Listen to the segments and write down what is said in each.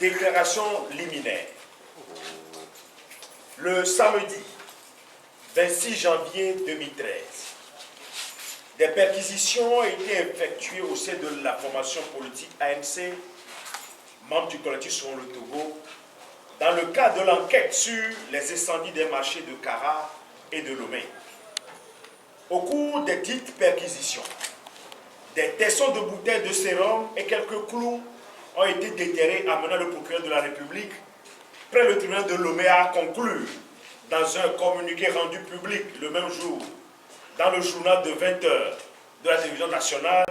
Déclaration liminaire. Le samedi 26 janvier 2013, des perquisitions ont été effectuées au sein de la formation politique ANC, membre du collectif Sauvons le Togo, dans le cadre de l'enquête sur les incendies des marchés de Kara et de Lomé. Au cours des dites perquisitions, des tessons de bouteilles de sérum et quelques clous ont été déterrés, amenant le procureur de la République près le tribunal de Lomé à conclure dans un communiqué rendu public le même jour dans le journal de 20 heures de la télévision nationale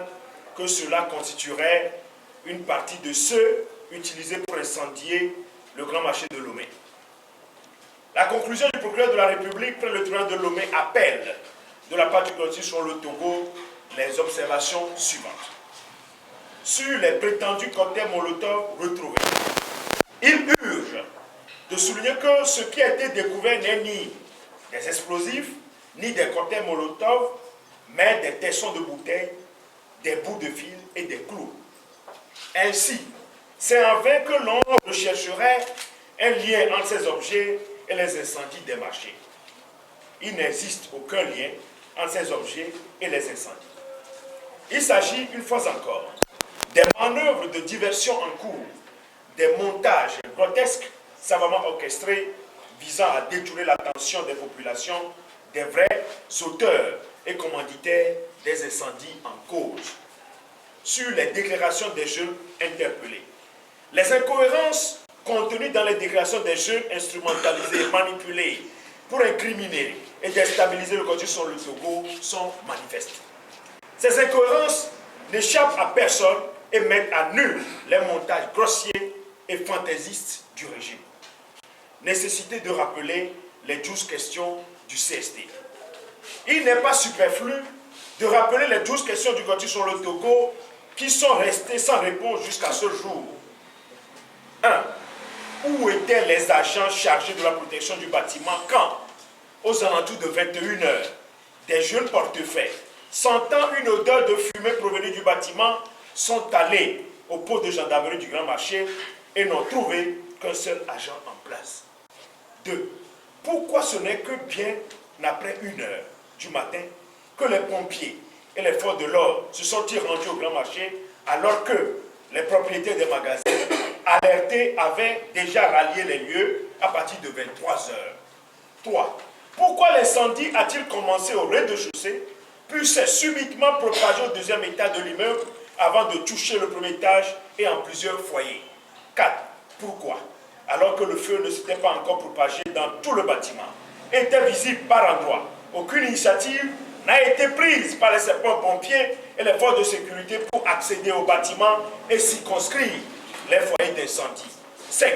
que cela constituerait une partie de ceux utilisés pour incendier le grand marché de Lomé. La conclusion du procureur de la République près le tribunal de Lomé appelle de la part du collectif sur le Togo les observations suivantes. Sur les prétendus cocktails Molotov retrouvés, il urge de souligner que ce qui a été découvert n'est ni des explosifs, ni des cocktails Molotov, mais des tessons de bouteilles, des bouts de fil et des clous. Ainsi, c'est en vain que l'on rechercherait un lien entre ces objets et les incendies des marchés. Il n'existe aucun lien entre ces objets et les incendies. Il s'agit, une fois encore, des manœuvres de diversion en cours, des montages grotesques savamment orchestrés visant à détourner l'attention des populations des vrais auteurs et commanditaires des incendies en cause. Sur les déclarations des jeunes interpellés, les incohérences contenues dans les déclarations des jeunes instrumentalisés, manipulés pour incriminer et déstabiliser le collectif sur le Togo sont manifestes. Ces incohérences n'échappent à personne et mettent à nul les montages grossiers et fantaisistes du régime. Nécessité de rappeler les 12 questions du CST. Il n'est pas superflu de rappeler les 12 questions du collectif sur le Togo qui sont restées sans réponse jusqu'à ce jour. 1. Où étaient les agents chargés de la protection du bâtiment quand, aux alentours de 21 heures, des jeunes portefeuilles, sentant une odeur de fumée provenue du bâtiment, sont allés au poste de gendarmerie du Grand Marché et n'ont trouvé qu'un seul agent en place. 2. Pourquoi ce n'est que bien après 1 heure du matin que les pompiers et les forces de l'ordre se sont-ils rendus au Grand Marché alors que les propriétaires des magasins alertés avaient déjà rallié les lieux à partir de 23 heures. 3. Pourquoi l'incendie a-t-il commencé au rez-de-chaussée puis s'est subitement propagé au 2e étage de l'immeuble avant de toucher le 1er étage et en plusieurs foyers? 4. Pourquoi, alors que le feu ne s'était pas encore propagé dans tout le bâtiment, était visible par endroits, aucune initiative n'a été prise par les sapeurs-pompiers et les forces de sécurité pour accéder au bâtiment et circonscrire les foyers d'incendie? 5.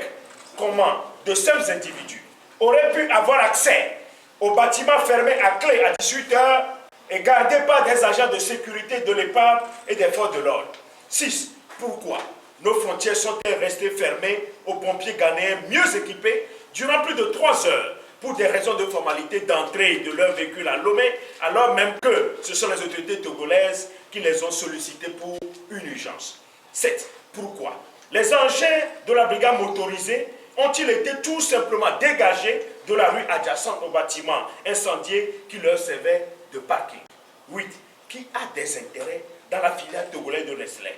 Comment de simples individus auraient pu avoir accès au bâtiment fermé à clé à 18 heures et gardé par des agents de sécurité de l'épave et des forces de l'ordre? 6. Pourquoi nos frontières sont-elles restées fermées aux pompiers ghanéens mieux équipés durant plus de 3 heures pour des raisons de formalité d'entrée de leur véhicule à Lomé, alors même que ce sont les autorités togolaises qui les ont sollicités pour une urgence? 7. Pourquoi les engins de la brigade motorisée ont-ils été tout simplement dégagés de la rue adjacente au bâtiment incendié qui leur servait de parking? 8. Qui a des intérêts dans la filiale togolaise de Nestlé?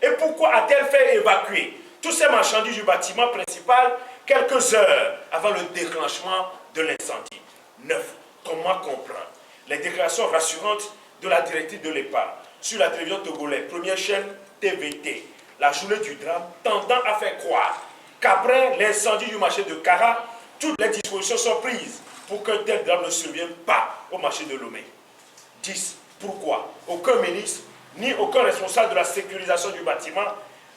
Et pourquoi a-t-elle fait évacuer tous ces marchandises du bâtiment principal quelques heures avant le déclenchement de l'incendie? 9. Comment comprendre les déclarations rassurantes de la directrice de l'EPA sur la télévision togolaise, première chaîne TVT, la journée du drame, tendant à faire croire qu'après l'incendie du marché de Kara, toutes les dispositions sont prises pour qu'un tel drame ne survienne pas au marché de Lomé? 10. Pourquoi aucun ministre ni aucun responsable de la sécurisation du bâtiment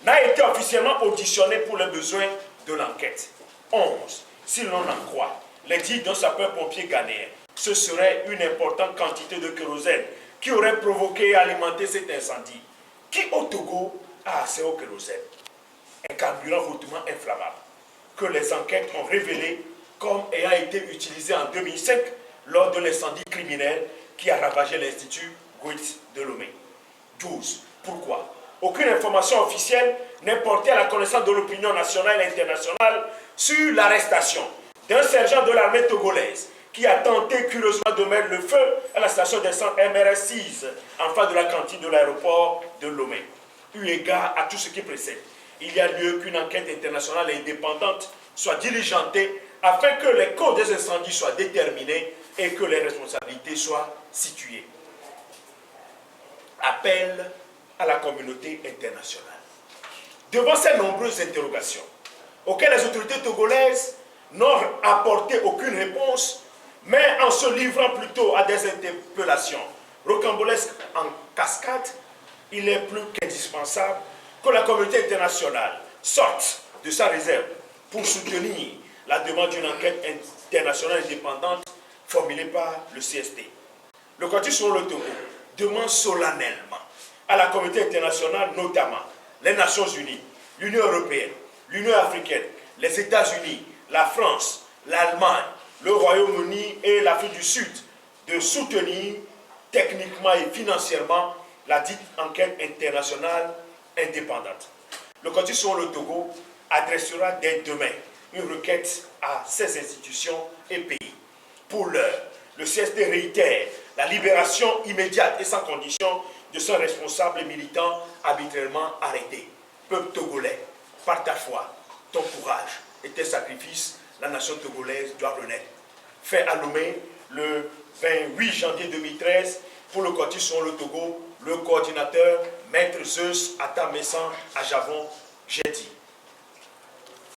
n'a été officiellement auditionné pour les besoins de l'enquête? 11. Si l'on en croit les dires d'un sapeur-pompier ghanéen, ce serait une importante quantité de kérosène qui aurait provoqué et alimenté cet incendie. Qui au Togo a accès au kérosène, un carburant hautement inflammable, que les enquêtes ont révélé comme ayant été utilisé en 2005 lors de l'incendie criminel qui a ravagé l'Institut Goethe de Lomé? 12. Pourquoi aucune information officielle n'est portée à la connaissance de l'opinion nationale et internationale sur l'arrestation d'un sergent de l'armée togolaise qui a tenté curieusement de mettre le feu à la station d'essence MRS 6 en face de la cantine de l'aéroport de Lomé. Eu égard à tout ce qui précède, il y a lieu qu'une enquête internationale indépendante soit diligentée afin que les causes des incendies soient déterminées et que les responsabilités soient situées. Appel à la communauté internationale. Devant ces nombreuses interrogations, auxquelles les autorités togolaises n'ont apporté aucune réponse, mais en se livrant plutôt à des interpellations rocambolesques en cascade, il est plus qu'indispensable que la communauté internationale sorte de sa réserve pour soutenir la demande d'une enquête internationale indépendante formulée par le CST. Le Quartier sur le Togo demande solennellement à la communauté internationale, notamment les Nations Unies, l'Union européenne, l'Union africaine, les États-Unis, la France, l'Allemagne, le Royaume-Uni et l'Afrique du Sud, de soutenir techniquement et financièrement la dite enquête internationale indépendante. Le Quartier sur le Togo adressera dès demain une requête à ces institutions et pays. Pour l'heure, le CST réitère la libération immédiate et sans condition de son responsable et militant arbitrairement arrêté. Peuple togolais, par ta foi, ton courage et tes sacrifices, la nation togolaise doit renaître. Fait à Lomé le 28 janvier 2013 pour le Quartier sur le Togo, le coordinateur Maître Zeus Atamessan à Javon, j'ai dit.